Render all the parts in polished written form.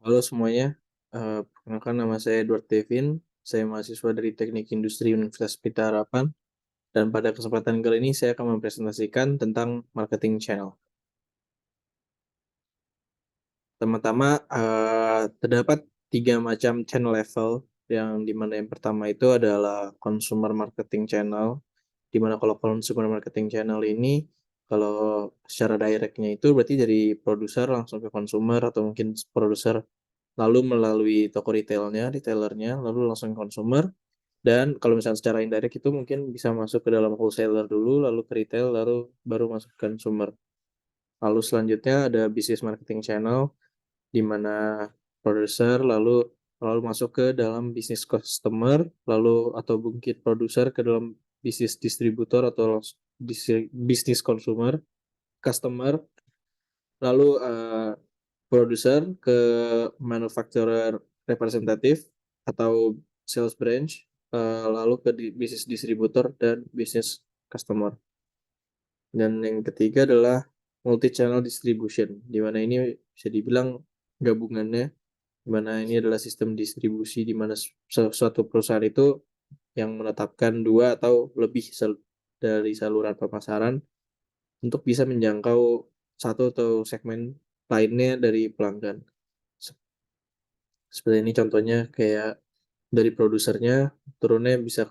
Halo semuanya, perkenalkan nama saya Edward Devin, saya mahasiswa dari Teknik Industri Universitas Pelita Harapan, dan pada kesempatan kali ini saya akan mempresentasikan tentang marketing channel. Pertama-tama, terdapat 3 macam channel level, yang dimana yang pertama itu adalah consumer marketing channel, dimana kalau consumer marketing channel ini, kalau secara directnya itu berarti dari produser langsung ke consumer atau mungkin produser lalu melalui toko retailernya, lalu langsung ke consumer, dan kalau misalnya secara indirect itu mungkin bisa masuk ke dalam wholesaler dulu, lalu ke retail, lalu baru masuk ke consumer. Lalu selanjutnya ada business marketing channel, di mana produser lalu masuk ke dalam bisnis customer, lalu atau mungkin produser ke dalam bisnis distributor atau bisnis customer, lalu produser ke manufacturer representative atau sales branch, lalu ke bisnis distributor dan bisnis customer. Dan yang ketiga adalah multi-channel distribution, di mana ini bisa dibilang gabungannya, di mana ini adalah sistem distribusi di mana suatu perusahaan itu yang menetapkan 2 atau lebih dari saluran pemasaran untuk bisa menjangkau satu atau segmen lainnya dari pelanggan. Seperti ini contohnya kayak dari produsernya turunnya bisa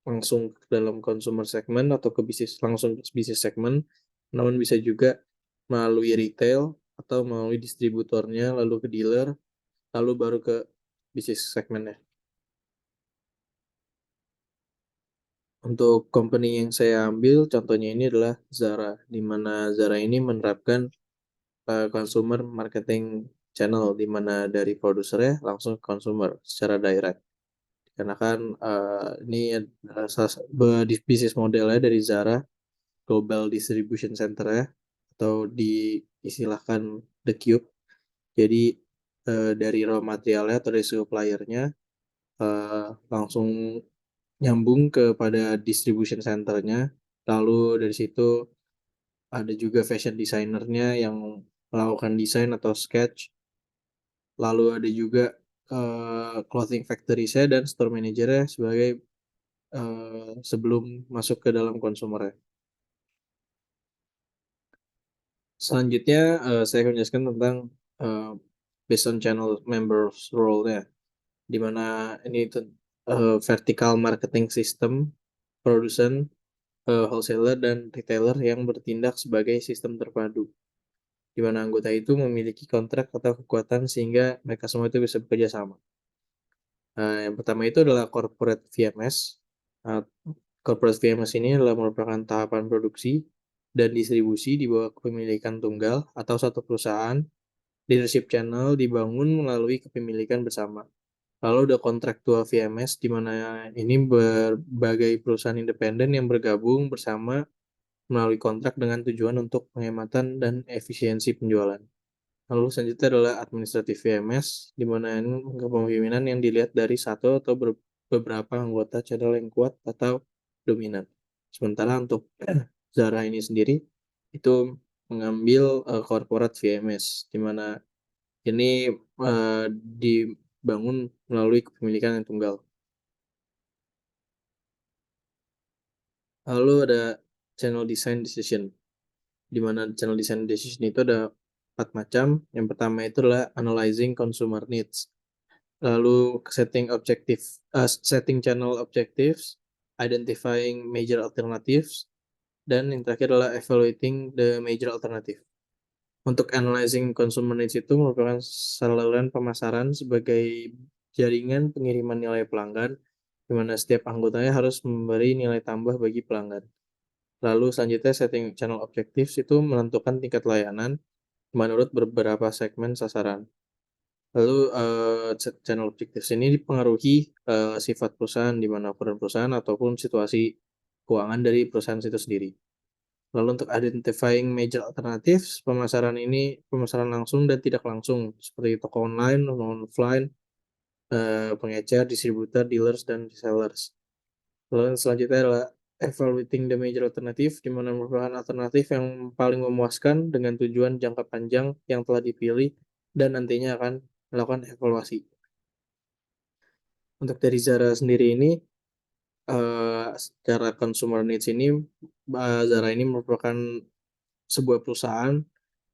langsung ke dalam consumer segment atau langsung ke bisnis segment, namun bisa juga melalui retail atau melalui distributornya, lalu ke dealer, lalu baru ke bisnis segmennya. Untuk company yang saya ambil contohnya ini adalah Zara, di mana Zara ini menerapkan consumer marketing channel, di mana dari produsernya langsung ke consumer secara direct. Karena kan, ini adalah bisnis modelnya dari Zara, Global Distribution Center ya, atau diistilahkan The Cube. Jadi, dari raw materialnya atau dari supplier-nya, langsung nyambung kepada distribution center-nya, lalu dari situ ada juga fashion designer-nya yang melakukan desain atau sketch, lalu ada juga, clothing factory-nya dan store manager-nya sebagai, sebelum masuk ke dalam consumer-nya. Selanjutnya, saya akan menjelaskan tentang, eee, based on channel members role-nya, di mana ini vertical marketing system, produsen, wholesaler, dan retailer yang bertindak sebagai sistem terpadu, di mana anggota itu memiliki kontrak atau kekuatan sehingga mereka semua itu bisa bekerja sama. Yang pertama itu adalah corporate VMS. Eee, Corporate VMS ini adalah merupakan tahapan produksi dan distribusi di bawah kepemilikan tunggal atau satu perusahaan. Leadership channel dibangun melalui kepemilikan bersama. Lalu ada kontraktual VMS, di mana ini berbagai perusahaan independen yang bergabung bersama melalui kontrak dengan tujuan untuk penghematan dan efisiensi penjualan. Lalu selanjutnya adalah administratif VMS, di mana ini kepemimpinan yang dilihat dari satu atau beberapa anggota channel yang kuat atau dominan. Sementara untuk Zara ini sendiri itu mengambil corporate VMS, di mana ini dibangun melalui kepemilikan yang tunggal. Lalu ada channel design decision, di mana channel design decision itu ada 4 macam. Yang pertama itu adalah analyzing consumer needs, lalu setting channel objectives, identifying major alternatives, dan yang terakhir adalah evaluating the major alternative. Untuk analyzing consumer needs itu merupakan saluran pemasaran sebagai jaringan pengiriman nilai pelanggan, di mana setiap anggotanya harus memberi nilai tambah bagi pelanggan. Lalu selanjutnya setting channel objectives itu menentukan tingkat layanan menurut beberapa segmen sasaran. Lalu, channel objectives ini dipengaruhi, sifat perusahaan, di mana ukuran perusahaan ataupun situasi keuangan dari perusahaan itu sendiri. Lalu untuk identifying major alternatives, pemasaran langsung dan tidak langsung seperti toko online, non-offline, pengecer, distributor, dealers, dan resellers. Lalu yang selanjutnya adalah evaluating the major alternative, di mana merupakan alternatif yang paling memuaskan dengan tujuan jangka panjang yang telah dipilih dan nantinya akan melakukan evaluasi. Untuk dari Zara sendiri ini, secara consumer needs ini, Zara ini merupakan sebuah perusahaan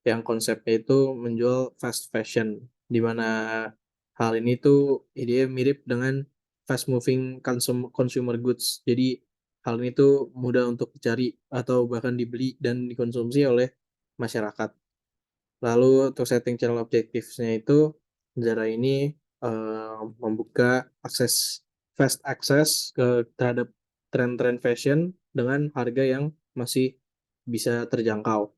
yang konsepnya itu menjual fast fashion, di mana hal ini tuh dia mirip dengan fast moving consumer goods. Jadi hal ini tuh mudah untuk dicari atau bahkan dibeli dan dikonsumsi oleh masyarakat. Lalu untuk setting channel objectives-nya itu, Zara ini membuka fast access terhadap tren-tren fashion dengan harga yang masih bisa terjangkau.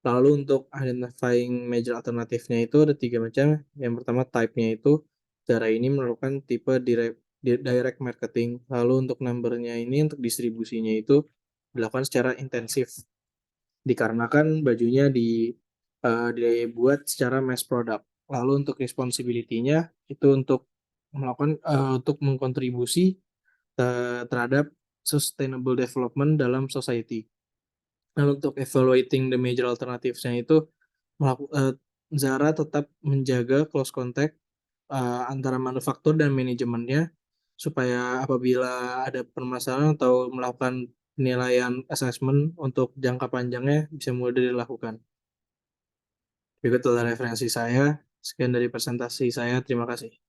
Lalu untuk identifying major alternatifnya itu ada 3 macam. Yang pertama type-nya itu, Zara ini merupakan tipe direct marketing. Lalu untuk number-nya ini, untuk distribusinya itu dilakukan secara intensif. Dikarenakan bajunya dibuat secara mass product. Lalu untuk responsibility-nya itu untuk mengkontribusi terhadap sustainable development dalam society. Lalu untuk evaluating the major alternatives-nya itu Zara tetap menjaga close contact antara manufaktur dan manajemennya supaya apabila ada permasalahan atau melakukan penilaian assessment untuk jangka panjangnya bisa mudah dilakukan. Berikut adalah referensi saya. Sekian dari presentasi saya. Terima kasih.